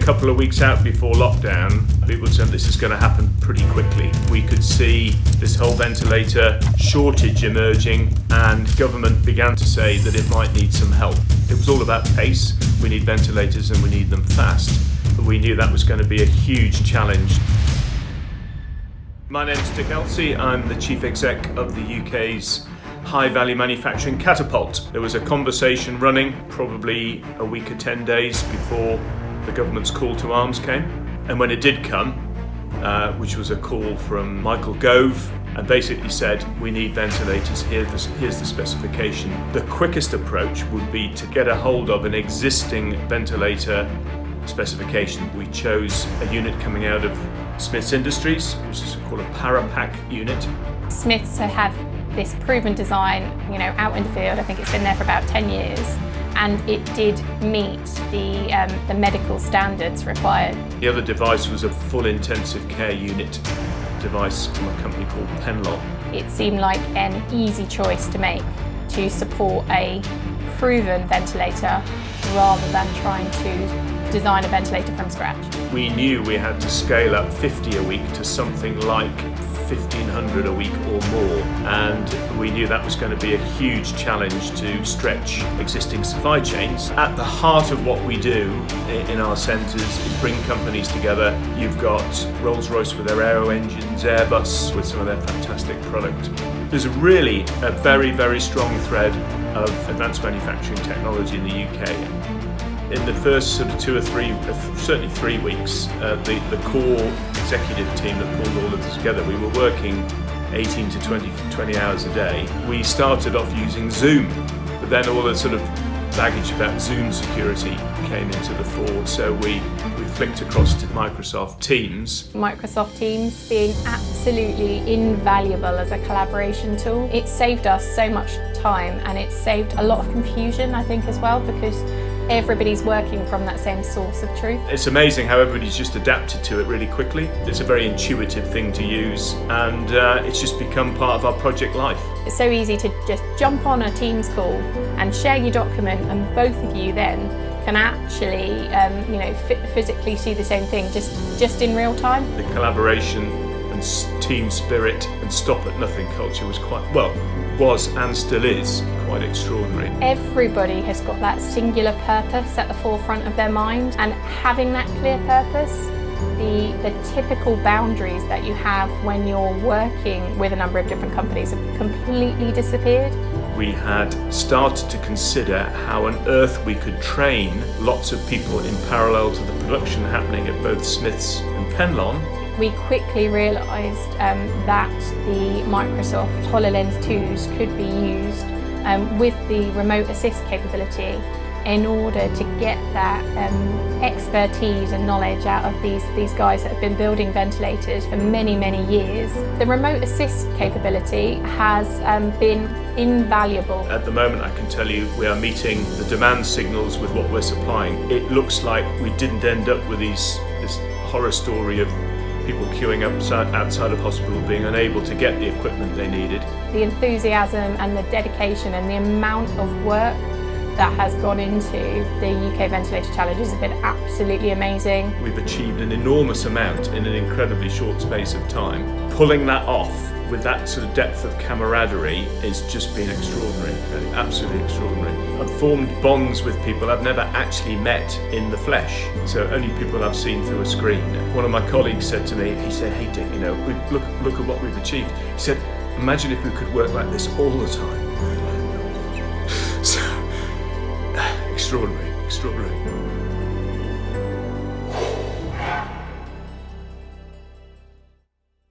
couple of weeks out before lockdown, people said this is going to happen pretty quickly. We could see this whole ventilator shortage emerging, and government began to say that it might need some help. It was all about pace. We need ventilators and we need them fast, but we knew that was going to be a huge challenge. My name's Dick Elsey. I'm the Chief Exec of the UK's high-value manufacturing Catapult. There was a conversation running probably a week or 10 days before the government's call to arms came. And when it did come, which was a call from Michael Gove, and basically said, we need ventilators, here's the specification. The quickest approach would be to get a hold of an existing ventilator specification. We chose a unit coming out of Smiths Industries, which is called a Parapack unit. Smiths have this proven design, out in the field. I think it's been there for about 10 years, and it did meet the medical standards required. The other device was a full intensive care unit device from a company called Penlon. It seemed like an easy choice to make to support a proven ventilator rather than trying to design a ventilator from scratch. We knew we had to scale up 50 a week to something like 1,500 a week or more, and we knew that was going to be a huge challenge to stretch existing supply chains. At the heart of what we do in our centres is bring companies together. You've got Rolls-Royce with their aero engines, Airbus with some of their fantastic product. There's really a very, very strong thread of advanced manufacturing technology in the UK. In the first sort of 2 or 3, certainly 3 weeks, the core executive team that pulled all of this together, we were working 18 to 20 hours a day. We started off using Zoom, but then all the sort of baggage about Zoom security came into the fore, so we flicked across to Microsoft Teams. Microsoft Teams being absolutely invaluable as a collaboration tool. It saved us so much time, and it saved a lot of confusion, I think, as well, because everybody's working from that same source of truth. It's amazing how everybody's just adapted to it really quickly. It's a very intuitive thing to use, and it's just become part of our project life. It's so easy to just jump on a Teams call and share your document, and both of you then can actually physically see the same thing just in real time. The collaboration and team spirit and stop at nothing culture was and still is quite extraordinary. Everybody has got that singular purpose at the forefront of their mind, and having that clear purpose, the typical boundaries that you have when you're working with a number of different companies have completely disappeared. We had started to consider how on earth we could train lots of people in parallel to the production happening at both Smiths and Penlon. We quickly realised that the Microsoft HoloLens 2s could be used with the remote assist capability in order to get that expertise and knowledge out of these guys that have been building ventilators for many, many years. The remote assist capability has been invaluable. At the moment, I can tell you we are meeting the demand signals with what we're supplying. It looks like we didn't end up with this horror story of people queuing up outside of hospital, being unable to get the equipment they needed. The enthusiasm and the dedication and the amount of work that has gone into the UK Ventilator Challenge has been absolutely amazing. We've achieved an enormous amount in an incredibly short space of time. Pulling that off with that sort of depth of camaraderie has just been extraordinary, really, absolutely extraordinary. I've formed bonds with people I've never actually met in the flesh, so only people I've seen through a screen. One of my colleagues said to me, he said, "Hey Dick, look at what we've achieved." He said, "Imagine if we could work like this all the time." So, extraordinary.